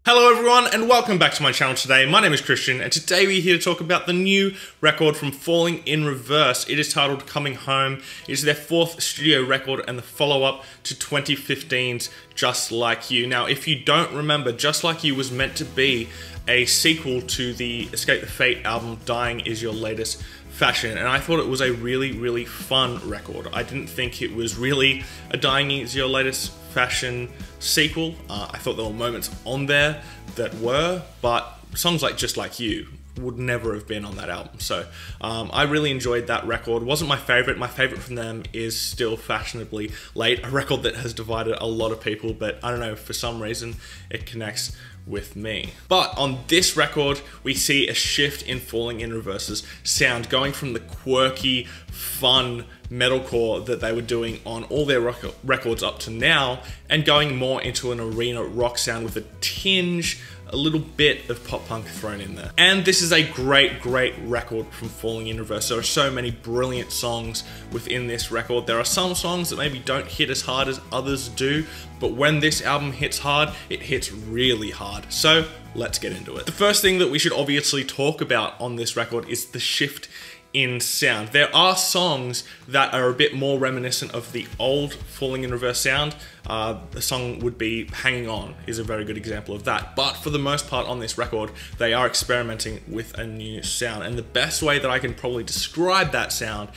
Hello everyone and welcome back to my channel today. My name is Christian and today we're here to talk about the new record from Falling in Reverse. It is titled Coming Home. It is their fourth studio record and the follow-up to 2015's Just Like You. Now if you don't remember, Just Like You was meant to be a sequel to the Escape the Fate album Dying Is Your Latest Fashion, and I thought it was a really fun record. I didn't think it was really a Dying Is Your Latest Fashion sequel. I thought there were moments on there that were, but songs like Just Like You would never have been on that album. So I really enjoyed that record. It wasn't my favorite. My favorite from them is Still Fashionably Late, a record that has divided a lot of people, but I don't know, for some reason it connects with me. But on this record, we see a shift in Falling in Reverse's sound, going from the quirky, fun metalcore that they were doing on all their records up to now, and going more into an arena rock sound with a tinge, a little bit of pop punk thrown in there. And this is a great record from Falling in Reverse. There are so many brilliant songs within this record. There are some songs that maybe don't hit as hard as others do, but when this album hits hard, it hits really hard. So let's get into it. The first thing that we should obviously talk about on this record is the shift in sound. There are songs that are a bit more reminiscent of the old Falling in Reverse sound. The song would be Hanging On is a very good example of that. But for the most part on this record, they are experimenting with a new sound. And the best way that I can probably describe that sound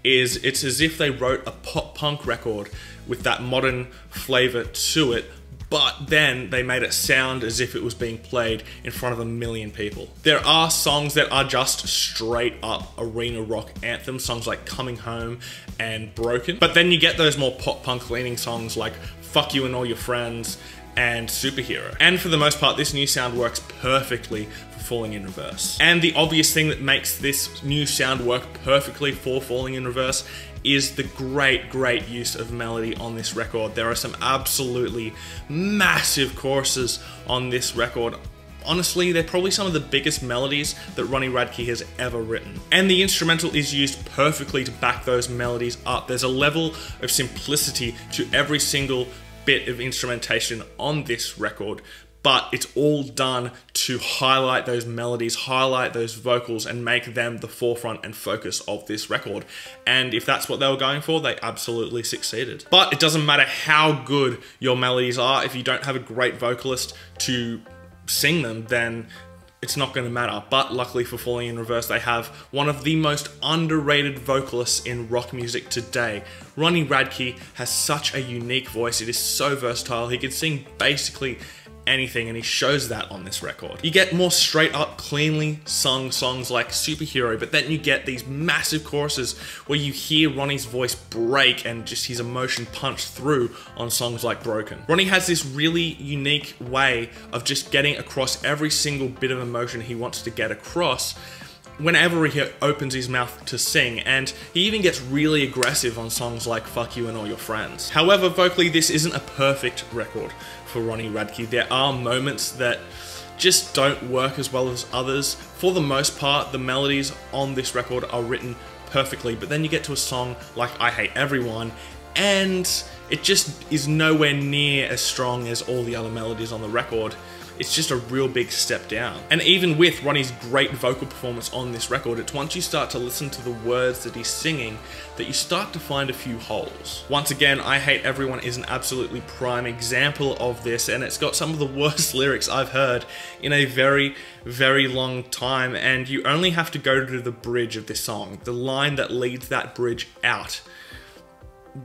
is it's as if they wrote a pop punk record with that modern flavor to it, but then they made it sound as if it was being played in front of 1 million people. There are songs that are just straight up arena rock anthems, songs like Coming Home and Broken, but then you get those more pop punk leaning songs like Fuck You and All Your Friends and Superhero. And for the most part, this new sound works perfectly for Falling in Reverse. And the obvious thing that makes this new sound work perfectly for Falling in Reverse is the great use of melody on this record. There are some absolutely massive choruses on this record. Honestly, they're probably some of the biggest melodies that Ronnie Radke has ever written. And the instrumental is used perfectly to back those melodies up. There's a level of simplicity to every single bit of instrumentation on this record, but it's all done to highlight those melodies, highlight those vocals, and make them the forefront and focus of this record. And if that's what they were going for, they absolutely succeeded. But it doesn't matter how good your melodies are, if you don't have a great vocalist to sing them, then it's not going to matter. But luckily for Falling in Reverse, they have one of the most underrated vocalists in rock music today. Ronnie Radke has such a unique voice. It is so versatile. He can sing basically anything, and he shows that on this record. You get more straight up, cleanly sung songs like Superhero, but then you get these massive choruses where you hear Ronnie's voice break and just his emotion punch through on songs like Broken. Ronnie has this really unique way of just getting across every single bit of emotion he wants to get across whenever he opens his mouth to sing, and he even gets really aggressive on songs like Fuck You and All Your Friends. However, vocally, this isn't a perfect record for Ronnie Radke. There are moments that just don't work as well as others. For the most part, the melodies on this record are written perfectly, but then you get to a song like I Hate Everyone, and it just is nowhere near as strong as all the other melodies on the record. It's just a real big step down. And even with Ronnie's great vocal performance on this record, it's once you start to listen to the words that he's singing that you start to find a few holes. Once again, I Hate Everyone is an absolutely prime example of this, and it's got some of the worst lyrics I've heard in a very long time, and you only have to go to the bridge of this song, the line that leads that bridge out,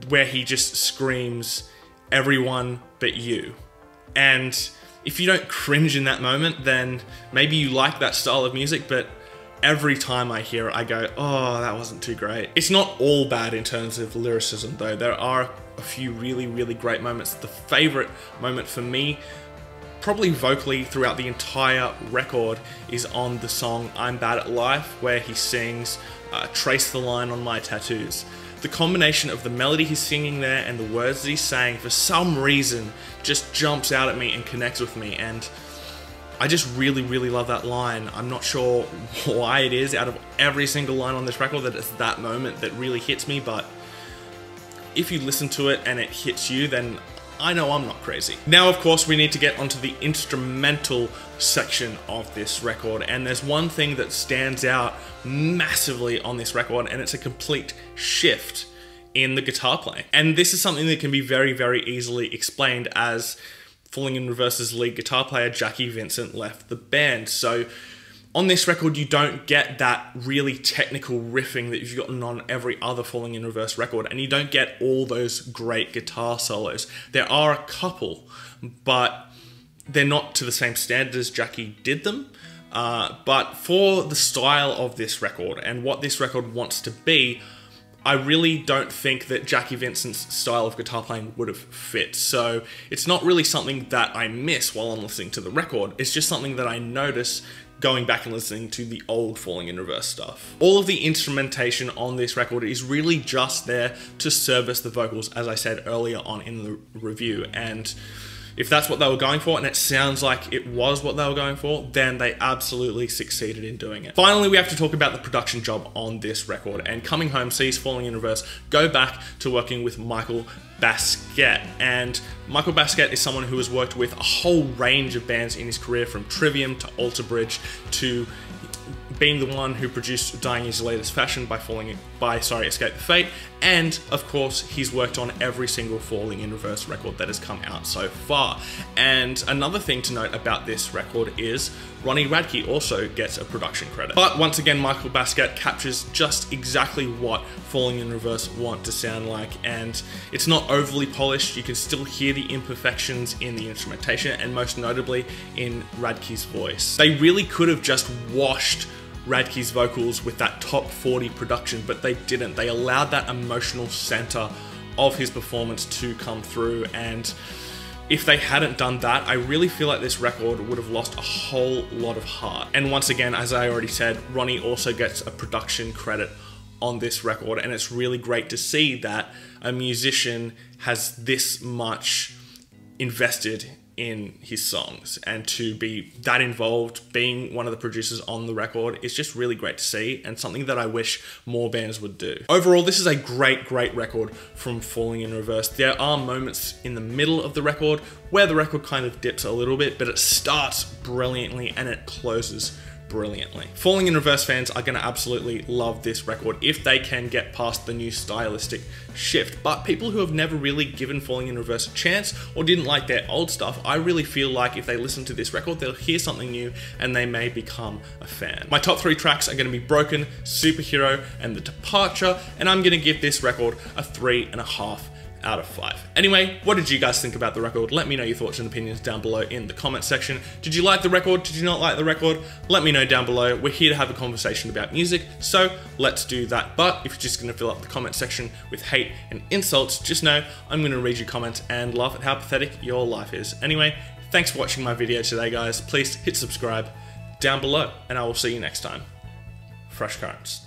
where he just screams, "Everyone but you." And if you don't cringe in that moment, then maybe you like that style of music, but every time I hear it, I go, oh, that wasn't too great. It's not all bad in terms of lyricism, though. There are a few really great moments. The favorite moment for me, probably vocally throughout the entire record, is on the song I'm Bad at Life, where he sings, "Trace the line on my tattoos." The combination of the melody he's singing there and the words that he's saying, for some reason, just jumps out at me and connects with me, and I just really love that line. I'm not sure why it is out of every single line on this record that it's that moment that really hits me, but if you listen to it and it hits you, then I know I'm not crazy. Now, of course, we need to get onto the instrumental section of this record, and there's one thing that stands out massively on this record, and it's a complete shift in the guitar playing. And this is something that can be very, very easily explained as Falling in Reverse's lead guitar player, Jackie Vincent, left the band. So on this record, you don't get that really technical riffing that you've gotten on every other Falling in Reverse record, and you don't get all those great guitar solos. There are a couple, but they're not to the same standard as Jackie did them. But for the style of this record and what this record wants to be, I really don't think that Jackie Vincent's style of guitar playing would have fit. So it's not really something that I miss while I'm listening to the record. It's just something that I notice going back and listening to the old Falling in Reverse stuff. All of the instrumentation on this record is really just there to service the vocals, as I said earlier on in the review. And if that's what they were going for, and it sounds like it was what they were going for, then they absolutely succeeded in doing it. Finally, we have to talk about the production job on this record, and Coming Home sees Falling in Reverse go back to working with Michael Basquiat. And Michael Basquiat is someone who has worked with a whole range of bands in his career, from Trivium to Alter Bridge to being the one who produced Dying Is the Latest Fashion by Escape the Fate, and of course he's worked on every single Falling in Reverse record that has come out so far. And another thing to note about this record is Ronnie Radke also gets a production credit. But once again, Michael Basquiat captures just exactly what Falling in Reverse want to sound like, and it's not overly polished. You can still hear the imperfections in the instrumentation, and most notably in Radke's voice. They really could have just washed Radke's vocals with that top 40 production, but they didn't. They allowed that emotional center of his performance to come through, and if they hadn't done that, I really feel like this record would have lost a whole lot of heart. And once again, as I already said, Ronnie also gets a production credit on this record, and it's really great to see that a musician has this much invested in his songs, and to be that involved, being one of the producers on the record, is just really great to see, and something that I wish more bands would do. Overall, this is a great record from Falling in Reverse. There are moments in the middle of the record where the record kind of dips a little bit, but it starts brilliantly and it closes brilliantly. Falling in Reverse fans are going to absolutely love this record if they can get past the new stylistic shift. But people who have never really given Falling in Reverse a chance or didn't like their old stuff, I really feel like if they listen to this record, they'll hear something new and they may become a fan. My top 3 tracks are going to be Broken, Superhero, and The Departure, and I'm going to give this record a 3.5 out of 5. Anyway, what did you guys think about the record? Let me know your thoughts and opinions down below in the comment section. Did you like the record? Did you not like the record? Let me know down below. We're here to have a conversation about music, so let's do that. But if you're just going to fill up the comment section with hate and insults, just know I'm going to read your comments and laugh at how pathetic your life is. Anyway, thanks for watching my video today, guys. Please hit subscribe down below, and I will see you next time. Fresh Currents.